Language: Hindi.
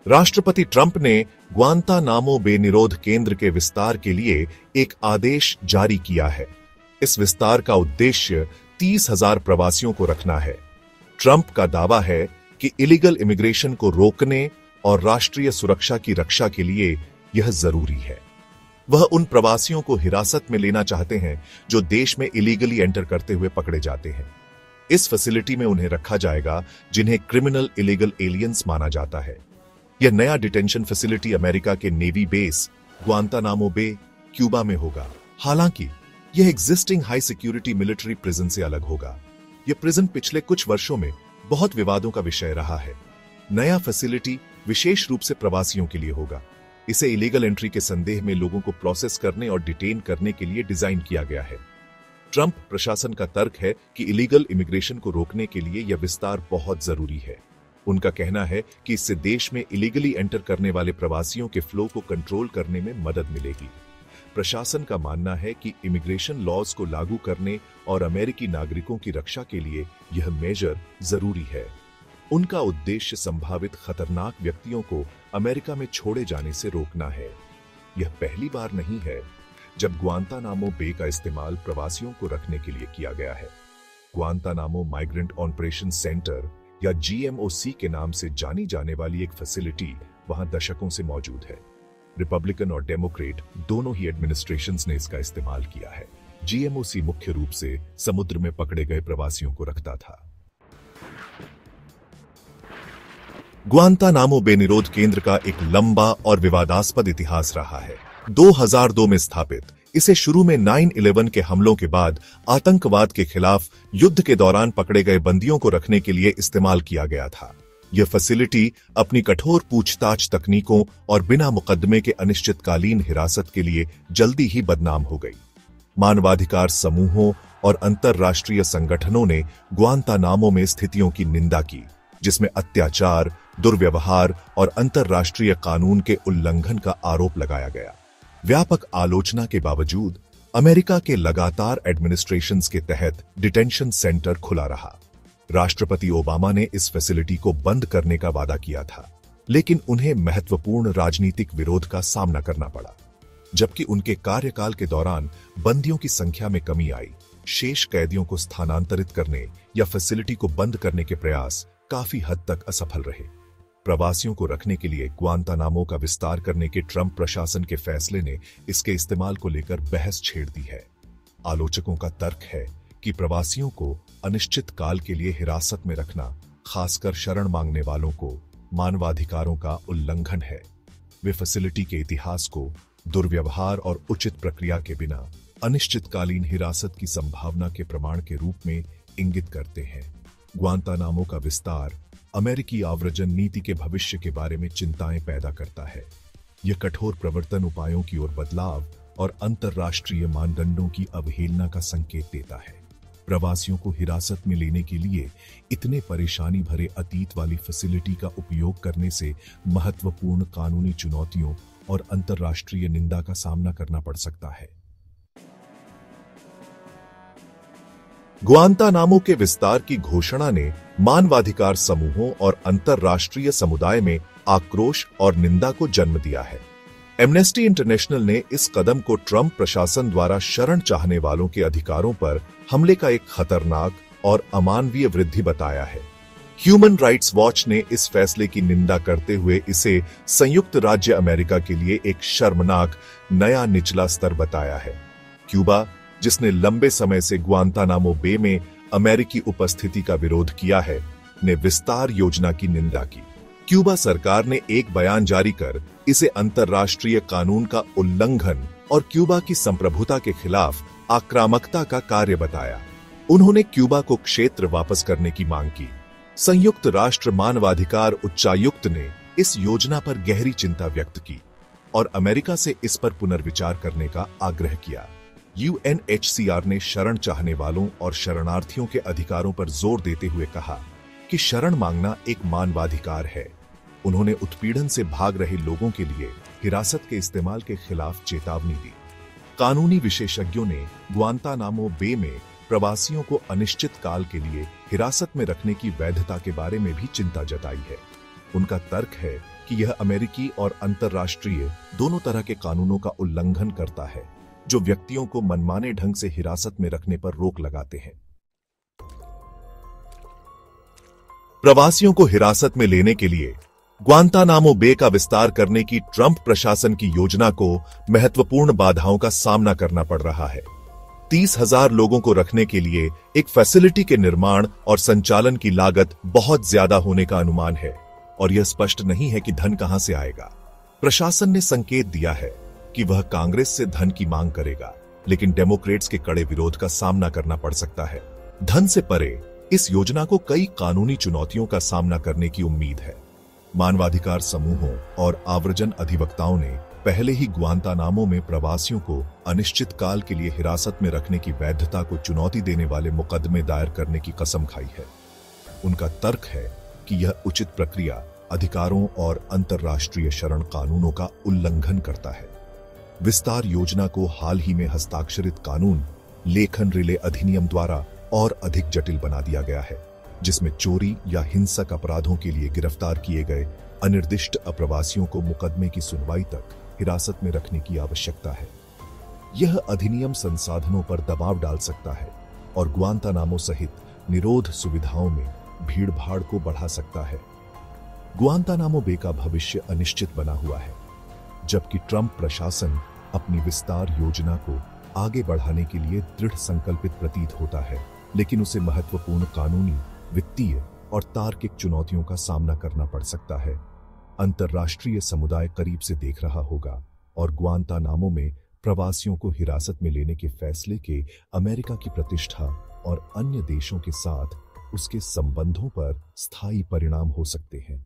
राष्ट्रपति ट्रंप ने ग्वांतानामो बे निरोध केंद्र के विस्तार के लिए एक आदेश जारी किया है। इस विस्तार का उद्देश्य 30,000 प्रवासियों को रखना है। ट्रंप का दावा है कि इलीगल इमिग्रेशन को रोकने और राष्ट्रीय सुरक्षा की रक्षा के लिए यह जरूरी है। वह उन प्रवासियों को हिरासत में लेना चाहते हैं जो देश में इलीगली एंटर करते हुए पकड़े जाते हैं। इस फैसिलिटी में उन्हें रखा जाएगा जिन्हें क्रिमिनल इलीगल एलियंस माना जाता है। यह नया डिटेंशन फैसिलिटी अमेरिका के नेवी बेस ग्वांतानामो बे, क्यूबा में होगा। हालांकि यह existing high security military prison से अलग होगा। यह प्रिजन पिछले कुछ वर्षों में बहुत विवादों का विषय रहा है। नया फैसिलिटी विशेष रूप से प्रवासियों के लिए होगा। इसे इलीगल एंट्री के संदेह में लोगों को प्रोसेस करने और डिटेन करने के लिए डिजाइन किया गया है। ट्रंप प्रशासन का तर्क है कि इलीगल इमिग्रेशन को रोकने के लिए यह विस्तार बहुत जरूरी है। उनका कहना है कि इससे देश में इलीगली एंटर करने वाले प्रवासियों के फ्लो को कंट्रोल करने में मदद मिलेगी। प्रशासन का मानना है कि इमिग्रेशन लॉज को लागू करने और अमेरिकी नागरिकों की रक्षा के लिए यह मेजर जरूरी है। उनका उद्देश्य संभावित खतरनाक व्यक्तियों को अमेरिका में छोड़े जाने से रोकना है। यह पहली बार नहीं है जब ग्वांतानामो बे का इस्तेमाल प्रवासियों को रखने के लिए किया गया है। ग्वांतानामो माइग्रेंट ऑपरेशन सेंटर या GMOC के नाम से जानी जाने वाली एक फैसिलिटी वहां दशकों से मौजूद है। रिपब्लिकन और डेमोक्रेट दोनों ही एडमिनिस्ट्रेशंस ने इसका इस्तेमाल किया है। GMOC मुख्य रूप से समुद्र में पकड़े गए प्रवासियों को रखता था। ग्वांतानामो बे निरोध केंद्र का एक लंबा और विवादास्पद इतिहास रहा है। 2002 में स्थापित, इसे शुरू में 9/11 के हमलों के बाद आतंकवाद के खिलाफ युद्ध के दौरान पकड़े गए बंदियों को रखने के लिए इस्तेमाल किया गया था। यह फैसिलिटी अपनी कठोर पूछताछ तकनीकों और बिना मुकदमे के अनिश्चितकालीन हिरासत के लिए जल्दी ही बदनाम हो गई। मानवाधिकार समूहों और अंतर्राष्ट्रीय संगठनों ने ग्वांतानामो में स्थितियों की निंदा की, जिसमें अत्याचार, दुर्व्यवहार और अंतर्राष्ट्रीय कानून के उल्लंघन का आरोप लगाया गया। व्यापक आलोचना के बावजूद अमेरिका के लगातार एडमिनिस्ट्रेशंस के तहत डिटेंशन सेंटर खुला रहा। राष्ट्रपति ओबामा ने इस फैसिलिटी को बंद करने का वादा किया था, लेकिन उन्हें महत्वपूर्ण राजनीतिक विरोध का सामना करना पड़ा। जबकि उनके कार्यकाल के दौरान बंदियों की संख्या में कमी आई, शेष कैदियों को स्थानांतरित करने या फैसिलिटी को बंद करने के प्रयास काफी हद तक असफल रहे। प्रवासियों को रखने के लिए ग्वांतानामो का विस्तार करने के ट्रंप प्रशासन के फैसले ने इसके इस्तेमाल को लेकर बहस छेड़ दी है। आलोचकों का तर्क है कि प्रवासियों को अनिश्चित काल के लिए हिरासत में रखना, खासकर शरण मांगने वालों को, मानवाधिकारों का उल्लंघन है। वे फैसिलिटी के इतिहास को दुर्व्यवहार और उचित प्रक्रिया के बिना अनिश्चितकालीन हिरासत की संभावना के प्रमाण के रूप में इंगित करते हैं। ग्वांतानामो का विस्तार अमेरिकी आव्रजन नीति के भविष्य के बारे में चिंताएं पैदा करता है। यह कठोर प्रवर्तन उपायों की ओर बदलाव और अंतर्राष्ट्रीय मानदंडों की अवहेलना का संकेत देता है। प्रवासियों को हिरासत में लेने के लिए इतने परेशानी भरे अतीत वाली फैसिलिटी का उपयोग करने से महत्वपूर्ण कानूनी चुनौतियों और अंतर्राष्ट्रीय निंदा का सामना करना पड़ सकता है। ग्वांतानामो के विस्तार की घोषणा ने मानवाधिकार समूहों और अंतर्राष्ट्रीय समुदाय में आक्रोश और निंदा को जन्म दिया है। एमनेस्टी इंटरनेशनल ने इस कदम को ट्रंप प्रशासन द्वारा शरण चाहने वालों के अधिकारों पर हमले का एक खतरनाक और अमानवीय वृद्धि बताया है। ह्यूमन राइट्स वॉच ने इस फैसले की निंदा करते हुए इसे संयुक्त राज्य अमेरिका के लिए एक शर्मनाक नया निचला स्तर बताया है। क्यूबा, जिसने लंबे समय से ग्वांतानामो बे में अमेरिकी उपस्थिति का विरोध किया है, ने विस्तार योजना की निंदा की। क्यूबा सरकार ने एक बयान जारी कर इसे अंतर्राष्ट्रीय कानून का उल्लंघन और क्यूबा की संप्रभुता के खिलाफ आक्रामकता का कार्य बताया। उन्होंने क्यूबा को क्षेत्र वापस करने की मांग की। संयुक्त राष्ट्र मानवाधिकार उच्चायुक्त ने इस योजना पर गहरी चिंता व्यक्त की और अमेरिका से इस पर पुनर्विचार करने का आग्रह किया। UNHCR ने शरण चाहने वालों और शरणार्थियों के अधिकारों पर जोर देते हुए कहा कि शरण मांगना एक मानवाधिकार है। उन्होंने उत्पीड़न से भाग रहे लोगों के लिए हिरासत के इस्तेमाल के खिलाफ चेतावनी दी। कानूनी विशेषज्ञों ने ग्वांतानामो बे में प्रवासियों को अनिश्चित काल के लिए हिरासत में रखने की वैधता के बारे में भी चिंता जताई है। उनका तर्क है कि यह अमेरिकी और अंतर्राष्ट्रीय दोनों तरह के कानूनों का उल्लंघन करता है, जो व्यक्तियों को मनमाने ढंग से हिरासत में रखने पर रोक लगाते हैं। प्रवासियों को हिरासत में लेने के लिए ग्वांतानामो बे का विस्तार करने की ट्रंप प्रशासन की योजना को महत्वपूर्ण बाधाओं का सामना करना पड़ रहा है। 30,000 लोगों को रखने के लिए एक फैसिलिटी के निर्माण और संचालन की लागत बहुत ज्यादा होने का अनुमान है और यह स्पष्ट नहीं है कि धन कहां से आएगा। प्रशासन ने संकेत दिया है कि वह कांग्रेस से धन की मांग करेगा, लेकिन डेमोक्रेट्स के कड़े विरोध का सामना करना पड़ सकता है। धन से परे इस योजना को कई कानूनी चुनौतियों का सामना करने की उम्मीद है। मानवाधिकार समूहों और आव्रजन अधिवक्ताओं ने पहले ही ग्वांतानामो में प्रवासियों को अनिश्चित काल के लिए हिरासत में रखने की वैधता को चुनौती देने वाले मुकदमे दायर करने की कसम खाई है। उनका तर्क है कि यह उचित प्रक्रिया, अधिकारों और अंतर्राष्ट्रीय शरण कानूनों का उल्लंघन करता है। विस्तार योजना को हाल ही में हस्ताक्षरित कानून लेखन रिले अधिनियम द्वारा और अधिक जटिल बना दिया गया है, जिसमें चोरी या हिंसक अपराधों के लिए गिरफ्तार किए गए अनिर्दिष्ट अप्रवासियों को मुकदमे की सुनवाई तक हिरासत में रखने की आवश्यकता है। यह अधिनियम संसाधनों पर दबाव डाल सकता है और ग्वांतानामो सहित निरोध सुविधाओं में भीड़भाड़ को बढ़ा सकता है। ग्वांतानामो बे का भविष्य अनिश्चित बना हुआ है, जबकि ट्रंप प्रशासन अपनी विस्तार योजना को आगे बढ़ाने के लिए दृढ़ संकल्पित प्रतीत होता है, लेकिन उसे महत्वपूर्ण कानूनी, वित्तीय और तार्किक चुनौतियों का सामना करना पड़ सकता है। अंतर्राष्ट्रीय समुदाय करीब से देख रहा होगा और ग्वांतानामो में प्रवासियों को हिरासत में लेने के फैसले के अमेरिका की प्रतिष्ठा और अन्य देशों के साथ उसके संबंधों पर स्थायी परिणाम हो सकते हैं।